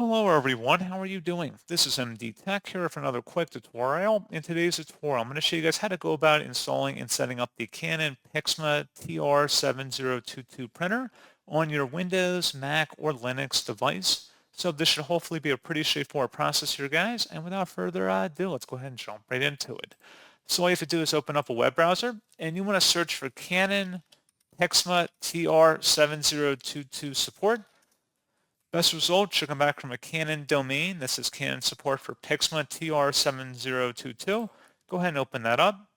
Hello everyone, how are you doing? This is MD Tech here for another quick tutorial. In today's tutorial, I'm going to show you guys how to go about installing and setting up the Canon PIXMA TR7022 printer on your Windows, Mac, or Linux device. So this should hopefully be a pretty straightforward process here, guys. And without further ado, let's go ahead and jump right into it. So all you have to do is open up a web browser, and you want to search for Canon PIXMA TR7022 support. Best result should come back from a Canon domain. This is Canon support for PIXMA TR7022. Go ahead and open that up.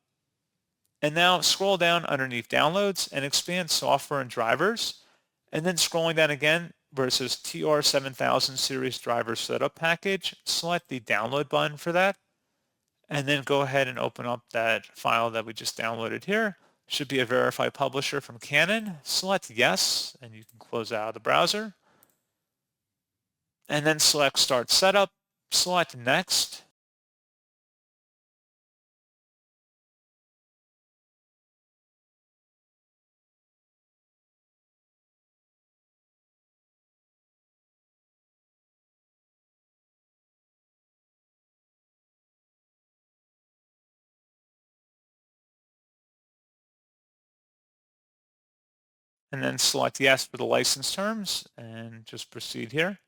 And now scroll down underneath downloads and expand software and drivers. And then scrolling down again where it says TR7000 series driver setup package, select the download button for that. And then go ahead and open up that file that we just downloaded here. Should be a verified publisher from Canon. Select yes, and you can close out of the browser. And then select Start Setup, select Next, and then select Yes for the license terms, and just proceed here.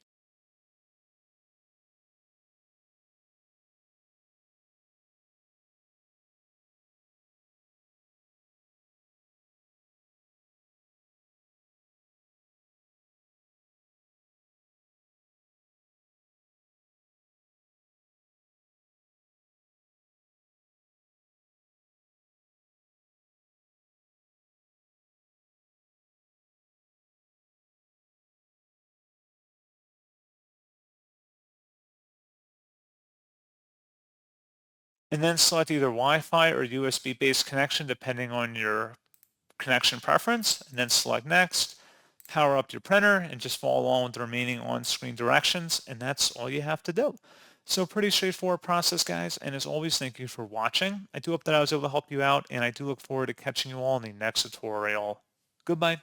And then select either Wi-Fi or USB-based connection depending on your connection preference, and then select Next, power up your printer, and just follow along with the remaining on-screen directions, and that's all you have to do. So pretty straightforward process, guys, and as always, thank you for watching. I do hope that I was able to help you out, and I do look forward to catching you all in the next tutorial. Goodbye.